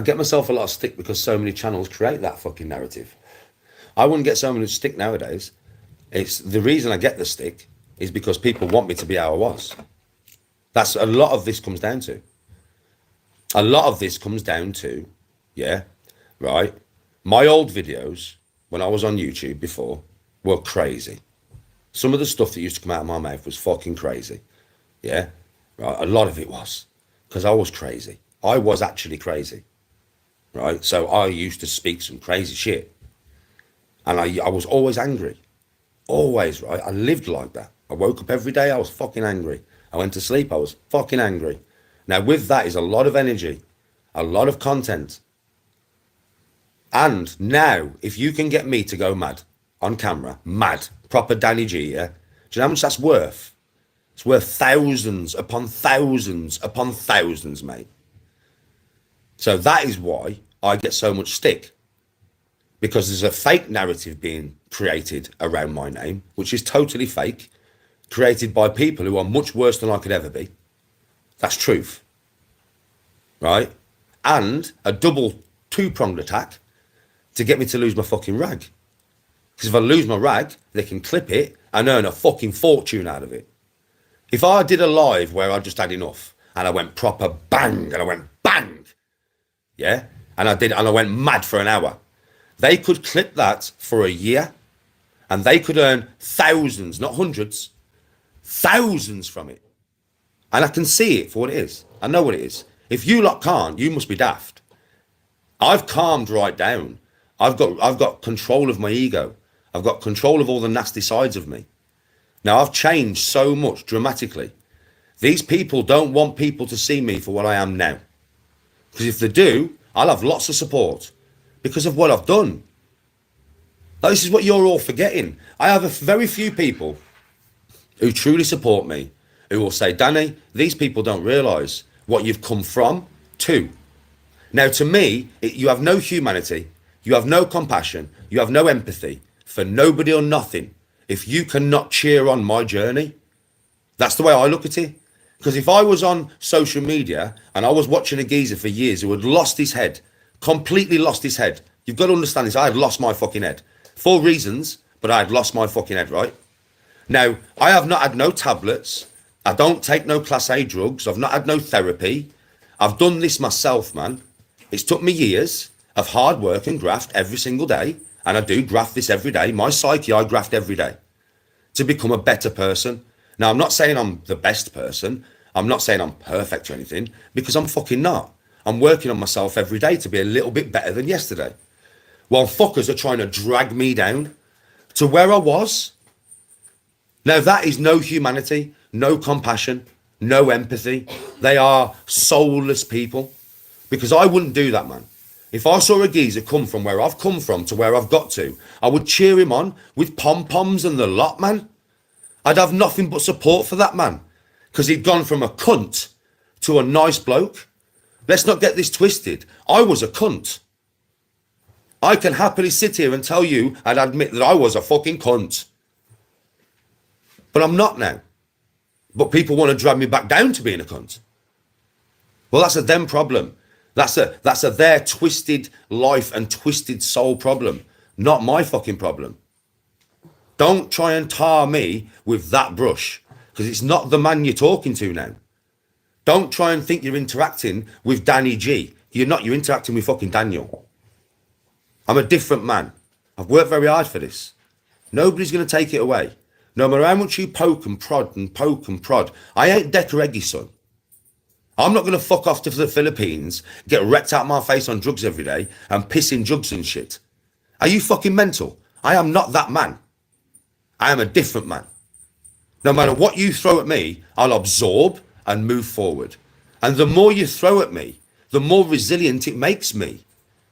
get myself a lot of stick because so many channels create that fucking narrative. I wouldn't get so much stick nowadays. It's the reason I get the stick is because people want me to be how I was. That's a lot of this comes down to. A lot of this comes down to, yeah, right? My old videos when I was on YouTube before were crazy. Some of the stuff that used to come out of my mouth was fucking crazy. Yeah, right. A lot of it was because I was crazy. I was actually crazy, right? So I used to speak some crazy shit. And I was always angry. Always, right? I lived like that. I woke up every day, I was fucking angry. I went to sleep, I was fucking angry. Now, with that is a lot of energy, a lot of content. And now, if you can get me to go mad on camera, mad, proper Danny G, yeah? Do you know how much that's worth? It's worth thousands upon thousands upon thousands, mate. So that is why I get so much stick. Because there's a fake narrative being created around my name, which is totally fake, created by people who are much worse than I could ever be. That's truth, right? And a double two-pronged attack to get me to lose my fucking rag. Because if I lose my rag, they can clip it and earn a fucking fortune out of it. If I did a live where I just had enough and I went proper bang and I went bang, yeah, and I went mad for an hour, they could clip that for a year and they could earn thousands, not hundreds, thousands from it. And I can see it for what it is. I know what it is. If you lot can't, you must be daft. I've calmed right down. I've got control of my ego. I've got control of all the nasty sides of me. Now I've changed so much dramatically. These people don't want people to see me for what I am now. Because if they do, I'll have lots of support. Because of what I've done. Now, this is what you're all forgetting. I have very few people who truly support me, who will say, Danny, these people don't realise what you've come from to. Now, to me, you have no humanity, you have no compassion, you have no empathy for nobody or nothing if you cannot cheer on my journey. That's the way I look at it. Because if I was on social media and I was watching a geezer for years who had lost his head, completely lost his head. You've got to understand this. I had lost my fucking head. For reasons, but I had lost my fucking head, right? Now, I have not had no tablets. I don't take no class A drugs. I've not had no therapy. I've done this myself, man. It's took me years of hard work and graft every single day. And I do graft this every day. My psyche, I graft every day to become a better person. Now, I'm not saying I'm the best person. I'm not saying I'm perfect or anything because I'm fucking not. I'm working on myself every day to be a little bit better than yesterday. While fuckers are trying to drag me down to where I was. Now that is no humanity, no compassion, no empathy. They are soulless people. Because I wouldn't do that, man. If I saw a geezer come from where I've come from to where I've got to, I would cheer him on with pom-poms and the lot, man. I'd have nothing but support for that man. Because he'd gone from a cunt to a nice bloke. Let's not get this twisted. I was a cunt. I can happily sit here and tell you and admit that I was a fucking cunt. But I'm not now. But people want to drag me back down to being a cunt. Well, that's a them problem. That's a their twisted life and twisted soul problem. Not my fucking problem. Don't try and tar me with that brush. Because it's not the man you're talking to now. Don't try and think you're interacting with Danny G. You're not. You're interacting with fucking Daniel. I'm a different man. I've worked very hard for this. Nobody's going to take it away. No matter how much you poke and prod and poke and prod. I ain't Decker Eggy, son. I'm not going to fuck off to the Philippines, get wrecked out my face on drugs every day and piss in jugs and shit. Are you fucking mental? I am not that man. I am a different man. No matter what you throw at me, I'll absorb and move forward. And the more you throw at me, the more resilient it makes me.